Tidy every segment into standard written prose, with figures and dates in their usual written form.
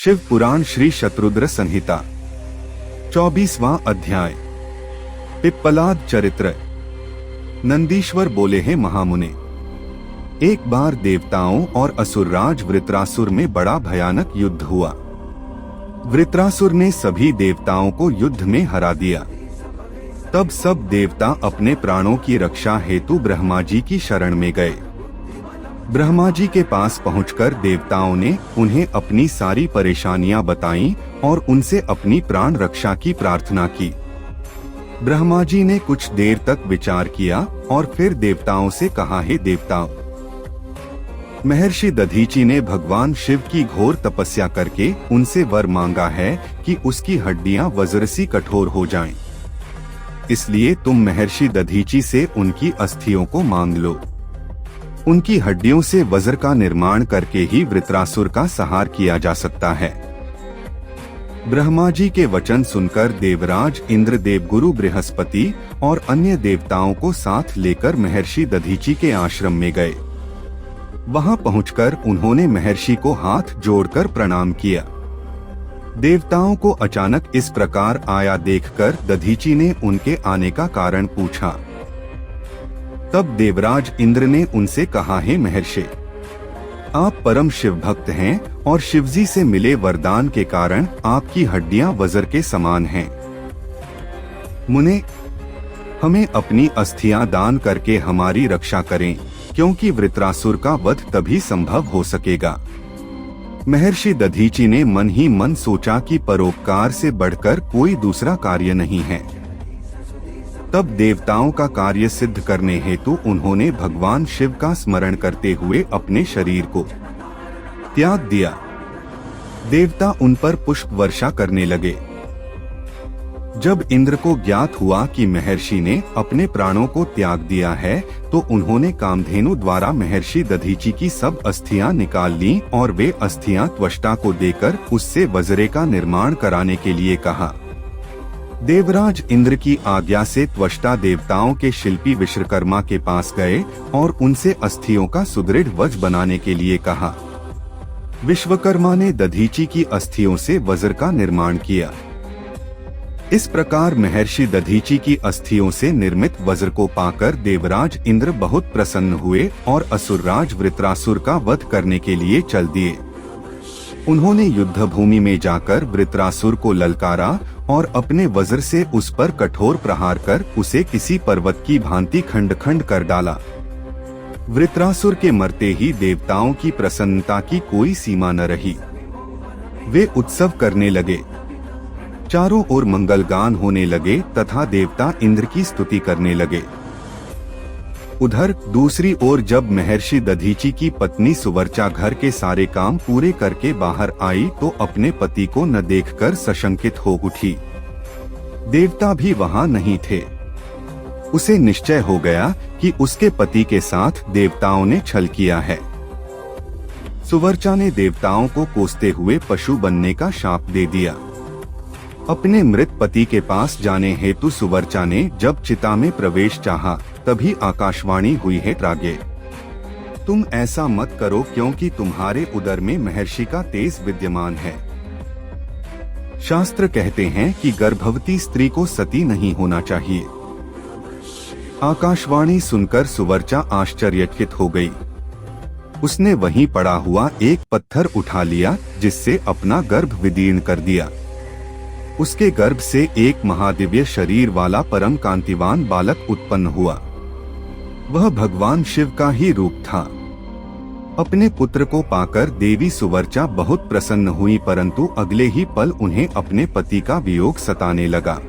शिव पुराण श्री शत्रुद्र संहिता 24वां अध्याय। पिप्पलाद चरित्र। नंदीश्वर बोले हैं महामुने, एक बार देवताओं और असुरराज वृत्रासुर में बड़ा भयानक युद्ध हुआ। वृत्रासुर ने सभी देवताओं को युद्ध में हरा दिया। तब सब देवता अपने प्राणों की रक्षा हेतु ब्रह्मा जी की शरण में गए। ब्रह्मा जी के पास पहुंचकर देवताओं ने उन्हें अपनी सारी परेशानियां बताईं और उनसे अपनी प्राण रक्षा की प्रार्थना की। ब्रह्मा जी ने कुछ देर तक विचार किया और फिर देवताओं से कहा, हे देवताओं, महर्षि दधीचि ने भगवान शिव की घोर तपस्या करके उनसे वर मांगा है कि उसकी हड्डियां वज्रसी कठोर हो जाएं। इसलिए तुम महर्षि दधीचि से उनकी अस्थियों को मांग लो। उनकी हड्डियों से वज्र का निर्माण करके ही वृत्रासुर का संहार किया जा सकता है। ब्रह्मा जी के वचन सुनकर देवराज इंद्र, देवगुरु बृहस्पति और अन्य देवताओं को साथ लेकर महर्षि दधीचि के आश्रम में गए। वहां पहुंचकर उन्होंने महर्षि को हाथ जोड़कर प्रणाम किया। देवताओं को अचानक इस प्रकार आया देखकर दधीचि ने उनके आने का कारण पूछा। तब देवराज इंद्र ने उनसे कहा, हे महर्षि, आप परम शिव भक्त हैं और शिवजी से मिले वरदान के कारण आपकी हड्डियां वज्र के समान हैं। मुने, हमें अपनी अस्थियां दान करके हमारी रक्षा करें, क्योंकि वृत्रासुर का वध तभी संभव हो सकेगा। महर्षि दधीचि ने मन ही मन सोचा कि परोपकार से बढ़कर कोई दूसरा कार्य नहीं है। तब देवताओं का कार्य सिद्ध करने हेतु उन्होंने भगवान शिव का स्मरण करते हुए अपने शरीर को त्याग दिया। देवता उन पर पुष्प वर्षा करने लगे। जब इंद्र को ज्ञात हुआ कि महर्षि ने अपने प्राणों को त्याग दिया है, तो उन्होंने कामधेनु द्वारा महर्षि दधीचि की सब अस्थियां निकाल लीं और वे अस्थियां त्वष्टा को देकर उससे वज्रे का निर्माण कराने के लिए कहा। देवराज इंद्र की आज्ञा से त्वष्टा देवताओं के शिल्पी विश्वकर्मा के पास गए और उनसे अस्थियों का सुदृढ़ वज्र बनाने के लिए कहा। विश्वकर्मा ने दधीचि की अस्थियों से वज्र का निर्माण किया। इस प्रकार महर्षि दधीचि की अस्थियों से निर्मित वज्र को पाकर देवराज इंद्र बहुत प्रसन्न हुए और असुरराज वृत्रासुर का वध करने के लिए चल दिए। उन्होंने युद्ध भूमि में जाकर वृत्रासुर को ललकारा और अपने वज्र से उस पर कठोर प्रहार कर उसे किसी पर्वत की भांति खंड खंड कर डाला। वृत्रासुर के मरते ही देवताओं की प्रसन्नता की कोई सीमा न रही। वे उत्सव करने लगे। चारों ओर मंगलगान होने लगे तथा देवता इंद्र की स्तुति करने लगे। उधर दूसरी ओर जब महर्षि दधीचि की पत्नी सुवर्चा घर के सारे काम पूरे करके बाहर आई तो अपने पति को न देखकर सशंकित हो उठी। देवता भी वहां नहीं थे। उसे निश्चय हो गया कि उसके पति के साथ देवताओं ने छल किया है। सुवर्चा ने देवताओं को कोसते हुए पशु बनने का शाप दे दिया। अपने मृत पति के पास जाने हेतु सुवर्चा ने जब चिता में प्रवेश चाहा, तभी आकाशवाणी हुई है, त्रागे, तुम ऐसा मत करो, क्योंकि तुम्हारे उदर में महर्षि का तेज विद्यमान है। शास्त्र कहते हैं कि गर्भवती स्त्री को सती नहीं होना चाहिए। आकाशवाणी सुनकर सुवर्चा आश्चर्यचकित हो गई। उसने वहीं पड़ा हुआ एक पत्थर उठा लिया, जिससे अपना गर्भ विदीर्ण कर दिया। उसके गर्भ से एक महादिव्य शरीर वाला परम कांतिवान बालक उत्पन्न हुआ। वह भगवान शिव का ही रूप था। अपने पुत्र को पाकर देवी सुवर्चा बहुत प्रसन्न हुई, परंतु अगले ही पल उन्हें अपने पति का वियोग सताने लगा।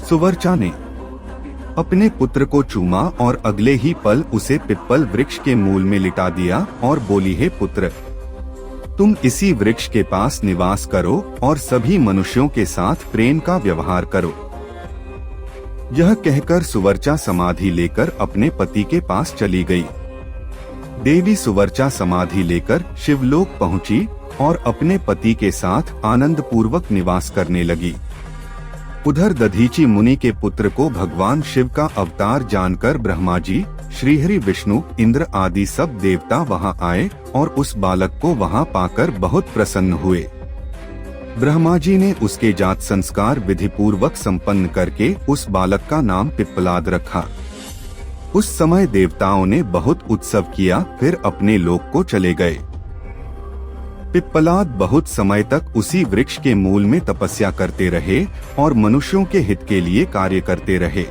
सुवर्चा ने अपने पुत्र को चूमा और अगले ही पल उसे पिप्पल वृक्ष के मूल में लिटा दिया और बोली, हे पुत्र, तुम इसी वृक्ष के पास निवास करो और सभी मनुष्यों के साथ प्रेम का व्यवहार करो। यह कहकर सुवर्चा समाधि लेकर अपने पति के पास चली गई। देवी सुवर्चा समाधि लेकर शिवलोक पहुंची और अपने पति के साथ आनंद पूर्वक निवास करने लगी। उधर दधीचि मुनि के पुत्र को भगवान शिव का अवतार जानकर ब्रह्मा जी, श्रीहरि, विष्णु, इंद्र आदि सब देवता वहां आए और उस बालक को वहां पाकर बहुत प्रसन्न हुए। ब्रह्मा जी ने उसके जात संस्कार विधिपूर्वक संपन्न करके उस बालक का नाम पिप्पलाद रखा। उस समय देवताओं ने बहुत उत्सव किया, फिर अपने लोक को चले गए। पिप्पलाद बहुत समय तक उसी वृक्ष के मूल में तपस्या करते रहे और मनुष्यों के हित के लिए कार्य करते रहे।